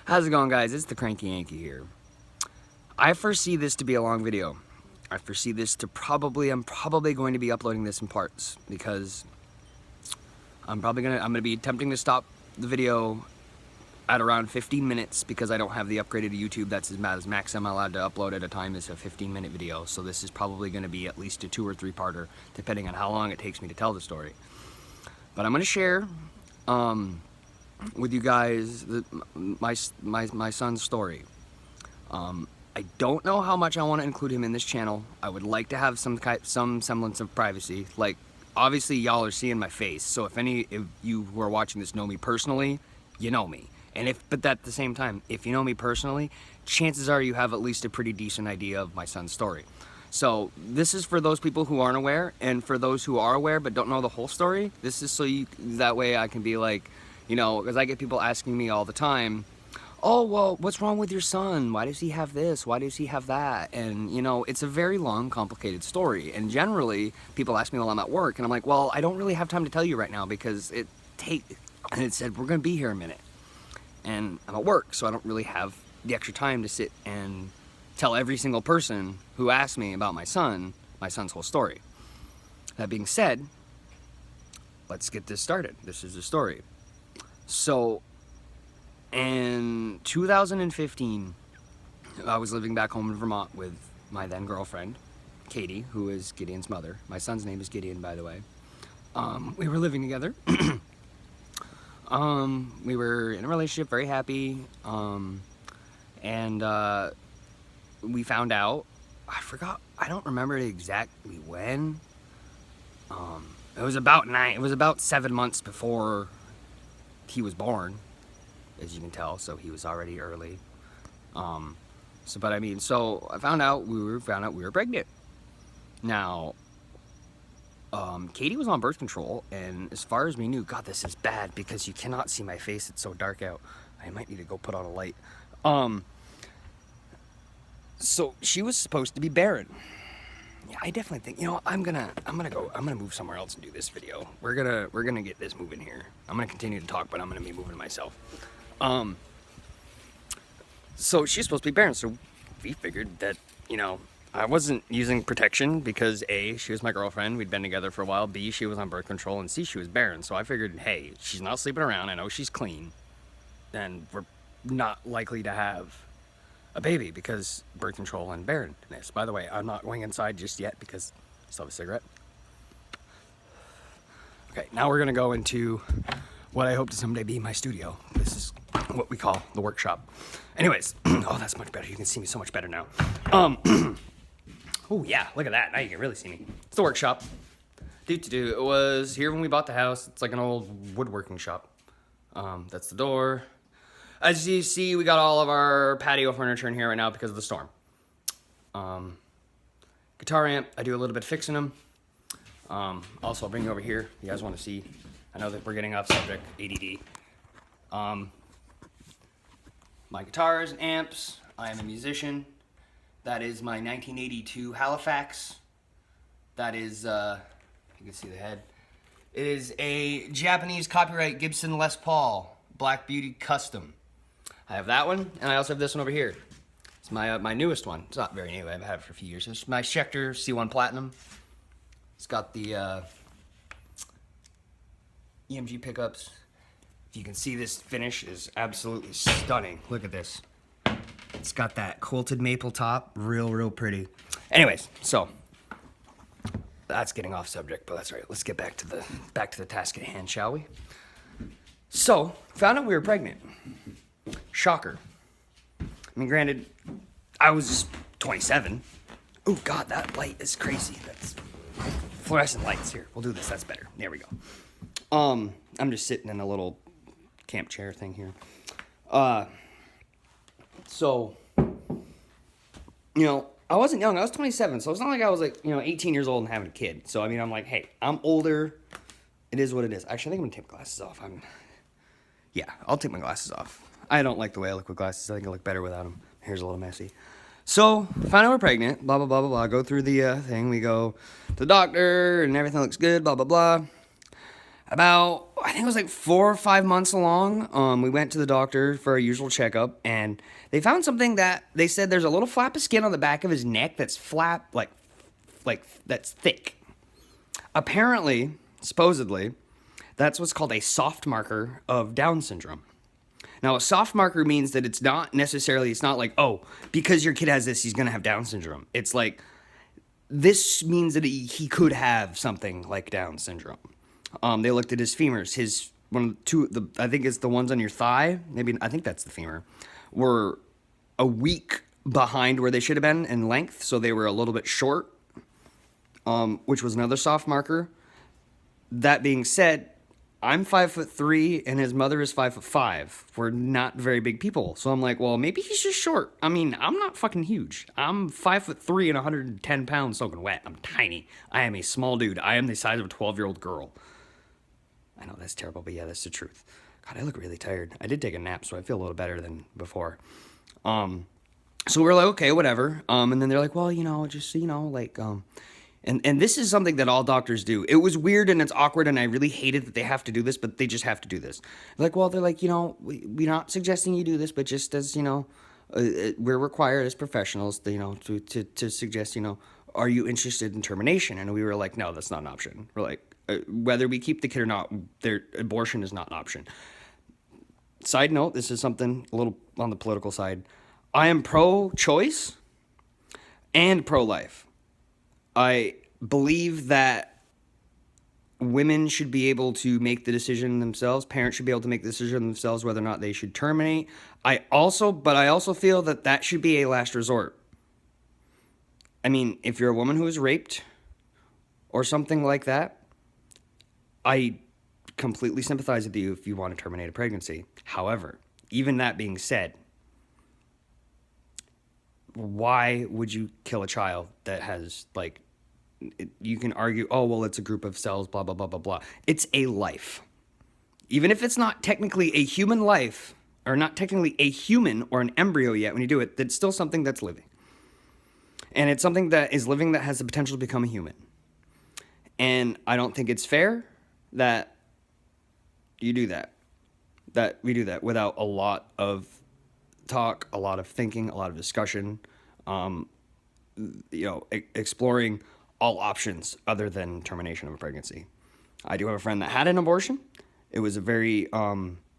How's it going, guys? It's the Cranky Yankee here. I foresee this to be a long video. I foresee this to I'm probably going to be uploading this in parts because I'm gonna be attempting to stop the video at around 15 minutes because I don't have the upgraded YouTube. That's as max I'm allowed to upload at a time is a 15-minute video. So this is probably gonna be at least a 2 or 3-parter, depending on how long it takes me to tell the story. But I'm gonna share with you guys my son's story. I don't know how much I want to include him in this channel. I would like to have some semblance of privacy. Like, obviously y'all are seeing my face, so if you who are watching this know me personally, you know me. But at the same time, if you know me personally, chances are you have at least a pretty decent idea of my son's story. So this is for those people who aren't aware, and for those who are aware but don't know the whole story. This is so that way I can be like, you know, because I get people asking me all the time, oh, well, what's wrong with your son? Why does he have this? Why does he have that? And, you know, it's a very long, complicated story. And generally, people ask me while I'm at work, and I'm like, well, I don't really have time to tell you right now because and it said, we're going to be here a minute. And I'm at work, so I don't really have the extra time to sit and tell every single person who asks me about my son's whole story. That being said, let's get this started. This is the story. So, in 2015, I was living back home in Vermont with my then girlfriend, Katie, who is Gideon's mother. My son's name is Gideon, by the way. We were living together. We were in a relationship, very happy. We found out, I don't remember exactly when. It was about 7 months before he was born, as you can tell, so he was already early. So I found out we were pregnant. Now, Katie was on birth control, and as far as we knew, God, this is bad because you cannot see my face. It's so dark out. I might need to go put on a light. So she was supposed to be barren. Yeah, I definitely think, you know, I'm gonna move somewhere else and do this video. We're gonna get this moving here. I'm gonna continue to talk, but I'm gonna be moving myself. So she's supposed to be barren, so we figured that, you know, I wasn't using protection because A, she was my girlfriend, we'd been together for a while, B, she was on birth control, and C, she was barren. So I figured, hey, she's not sleeping around, I know she's clean, and we're not likely to have a baby because birth control and barrenness. By the way, I'm not going inside just yet because I still have a cigarette. Okay, now we're gonna go into what I hope to someday be my studio. This is what we call the workshop. Anyways, oh, that's much better. You can see me so much better now. Oh yeah, look at that. Now you can really see me. It's the workshop. It was here when we bought the house. It's like an old woodworking shop. That's the door. As you see, we got all of our patio furniture in here right now because of the storm. Guitar amp, I do a little bit of fixing them. Also, I'll bring you over here. You guys want to see. I know that we're getting off subject, ADD. My guitars and amps. I am a musician. That is my 1982 Halifax. That is, you can see the head. It is a Japanese copyright Gibson Les Paul Black Beauty Custom. I have that one, and I also have this one over here. It's my newest one. It's not very new. I've had it for a few years. It's my Schecter C1 Platinum. It's got the EMG pickups. If you can see, this finish is absolutely stunning. Look at this. It's got that quilted maple top. Real pretty. Anyways, so that's getting off subject, but that's all right. Let's get back to the task at hand, shall we? So, found out we were pregnant. Shocker. I mean, granted, I was 27. Oh God, that light is crazy. That's fluorescent lights. Here, we'll do this. That's better. There we go. I'm just sitting in a little camp chair thing here. So, you know, I wasn't young. I was 27, so it's not like I was like, you know, 18 years old and having a kid. So, I mean, I'm like, hey, I'm older. It is what it is. Actually, I think I'm gonna take my glasses off. Yeah, I'll take my glasses off. I don't like the way I look with glasses. I think I look better without them. My hair's a little messy. So, find out we're pregnant, blah, blah, blah, blah, blah. Go through the thing. We go to the doctor, and everything looks good, blah, blah, blah. About, I think it was like 4 or 5 months along, we went to the doctor for our usual checkup, and they found something that they said there's a little flap of skin on the back of his neck that's that's thick. Apparently, supposedly, that's what's called a soft marker of Down syndrome. Now, a soft marker means that it's not like, oh, because your kid has this, he's going to have Down syndrome. It's like, this means that he could have something like Down syndrome. They looked at his femurs. His I think it's the ones on your thigh. Maybe I think that's the femur. Were a week behind where they should have been in length, so they were a little bit short, which was another soft marker. That being said, I'm 5'3" and his mother is 5'5". We're not very big people, so I'm like, well, maybe he's just short. I mean, I'm not fucking huge. I'm 5'3" and 110 pounds soaking wet. I'm tiny. I am a small dude. I am the size of a 12-year-old girl. I know that's terrible, but yeah, that's the truth. God, I look really tired. I did take a nap, so I feel a little better than before. So we're like, okay, whatever. And then they're like, well, just and this is something that all doctors do. It was weird and it's awkward, and I really hated that they have to do this, but they just have to do this. They're like, we're not suggesting you do this, but just as we're required as professionals, to suggest, are you interested in termination? And we were like, no, that's not an option. We're like, whether we keep the kid or not, their abortion is not an option. Side note, this is something a little on the political side. I am pro-choice and pro-life. I believe that women should be able to make the decision themselves. Parents should be able to make the decision themselves whether or not they should terminate. I also feel that should be a last resort. I mean, if you're a woman who is raped or something like that, I completely sympathize with you if you want to terminate a pregnancy. However, even that being said, why would you kill a child that has, you can argue, oh, well, it's a group of cells, blah, blah, blah, blah, blah. It's a life. Even if it's not technically a human life, or not technically a human or an embryo yet when you do it, that's still something that's living. And it's something that is living that has the potential to become a human. And I don't think it's fair that you do that. That we do that without a lot of talk, a lot of thinking, a lot of discussion, exploring all options other than termination of a pregnancy. I do have a friend that had an abortion. It was a very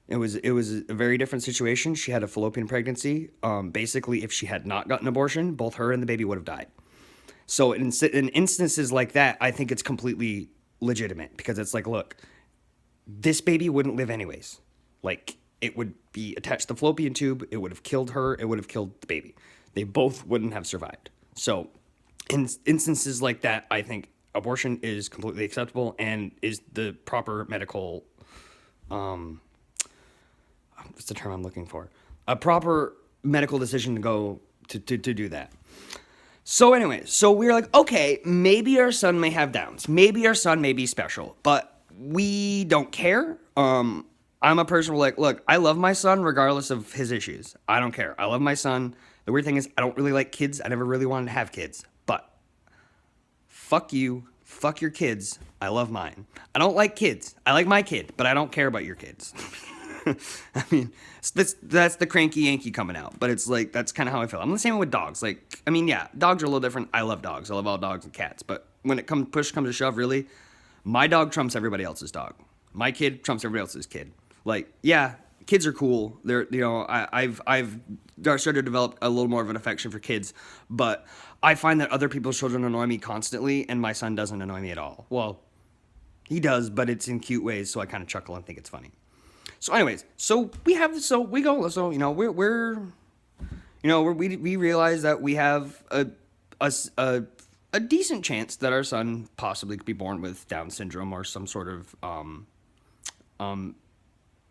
it was a very different situation. She had a fallopian pregnancy. Basically, if she had not gotten an abortion, both her and the baby would have died. So in instances like that, I think it's completely legitimate, because it's like, look, this baby wouldn't live anyways. Like, it would be attached to the fallopian tube. It would have killed her. It would have killed the baby. They both wouldn't have survived. So in instances like that, I think abortion is completely acceptable and is the proper medical, what's the term I'm looking for? A proper medical decision to go to do that. So anyway, so we were like, okay, maybe our son may have Downs. Maybe our son may be special, but we don't care. I'm a person who, like, look, I love my son regardless of his issues. I don't care. I love my son. The weird thing is, I don't really like kids. I never really wanted to have kids, but fuck you. Fuck your kids. I love mine. I don't like kids. I like my kid, but I don't care about your kids. I mean, that's the cranky Yankee coming out, but it's like, that's kind of how I feel. I'm the same with dogs. Like, I mean, yeah, dogs are a little different. I love dogs. I love all dogs and cats, but when push comes to shove, really, my dog trumps everybody else's dog. My kid trumps everybody else's kid. Like, yeah, kids are cool. They're, I've started to develop a little more of an affection for kids, but I find that other people's children annoy me constantly, and my son doesn't annoy me at all. Well, he does, but it's in cute ways, so I kind of chuckle and think it's funny. So anyways, we realize that we have a decent chance that our son possibly could be born with Down syndrome or some sort of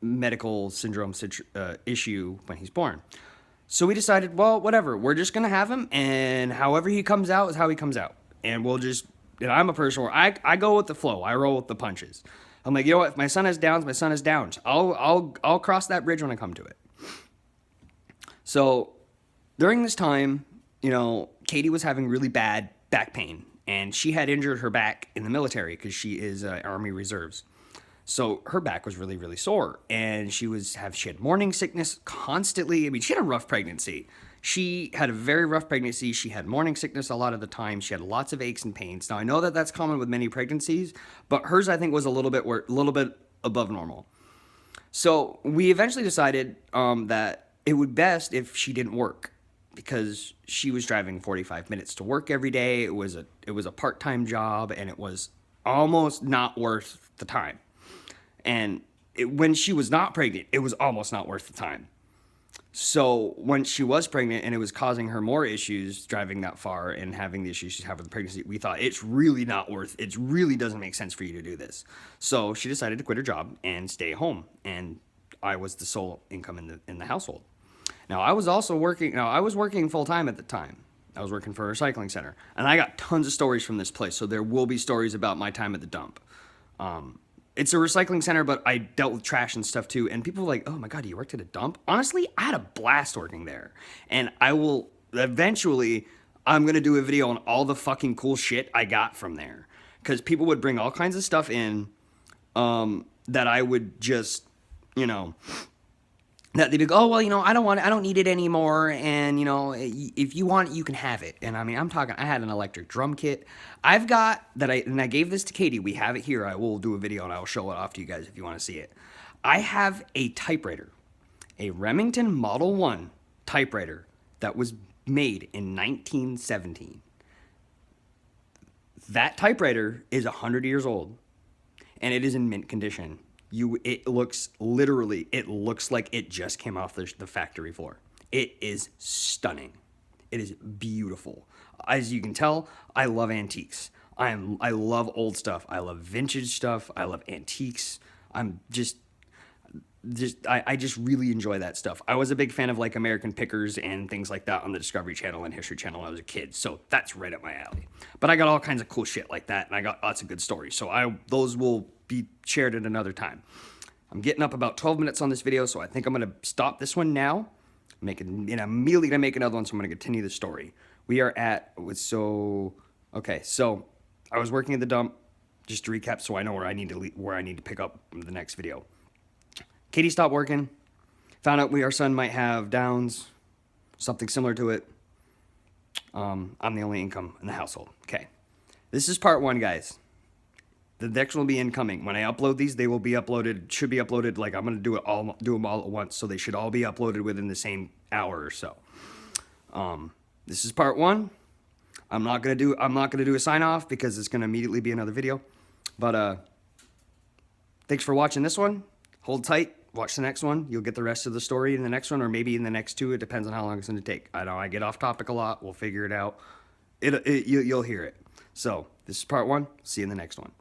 medical syndrome issue when he's born. So we decided, well, whatever, we're just gonna have him, and however he comes out is how he comes out, and we'll just. And I'm a person where I go with the flow. I roll with the punches. I'm like, you know what? If my son has Downs, my son has Downs. I'll cross that bridge when I come to it. So during this time, Katie was having really bad back pain, and she had injured her back in the military because she is Army Reserves. So her back was really, really sore, and she had morning sickness constantly. I mean, she had a rough pregnancy. She had a very rough pregnancy. She had morning sickness a lot of the time. She had lots of aches and pains. Now I know that that's common with many pregnancies, but hers I think was a little bit above normal. So we eventually decided that it would be best if she didn't work because she was driving 45 minutes to work every day. It was a part-time job, and it was almost not worth the time. And when she was not pregnant, it was almost not worth the time. So when she was pregnant and it was causing her more issues driving that far and having the issues she's having with the pregnancy, we thought it really doesn't make sense for you to do this. So she decided to quit her job and stay home. And I was the sole income in the household. Now I was working full time at the time. I was working for a recycling center, and I got tons of stories from this place. So there will be stories about my time at the dump. It's a recycling center, but I dealt with trash and stuff too. And people were like, oh my God, you worked at a dump? Honestly, I had a blast working there. And I'm going to do a video on all the fucking cool shit I got from there. Because people would bring all kinds of stuff in that I would just, that they'd be like, oh, well, I don't need it anymore. And, if you want it, you can have it. And I mean, I had an electric drum kit. I gave this to Katie. We have it here. I will do a video and I will show it off to you guys if you want to see it. I have a typewriter, a Remington Model 1 typewriter that was made in 1917. That typewriter is 100 years old and it is in mint condition. It looks like it just came off the factory floor. It is stunning. It is beautiful. As you can tell, I love antiques. I love old stuff. I love vintage stuff. I love antiques. I just really enjoy that stuff. I was a big fan of like American Pickers and things like that on the Discovery Channel and History Channel when I was a kid. So that's right up my alley. But I got all kinds of cool shit like that, and I got lots of good stories. So those will be shared at another time. I'm getting up about 12 minutes on this video, so I think I'm going to stop this one now. I'm immediately going to make another one, so I'm going to continue the story. We are so I was working at the dump, just to recap so I know where I need to pick up the next video. Katie stopped working, found out our son might have Downs, something similar to it. I'm the only income in the household. Okay, this is part one, guys. The next one will be incoming. When I upload these, they will be uploaded, should be uploaded, like I'm going to do them all at once, so they should all be uploaded within the same hour or so. This is part one. I'm not going to do a sign off because it's going to immediately be another video. But thanks for watching this one. Hold tight. Watch the next one. You'll get the rest of the story in the next one, or maybe in the next two. It depends on how long it's going to take. I know I get off topic a lot. We'll figure it out. You'll hear it. So this is part one. See you in the next one.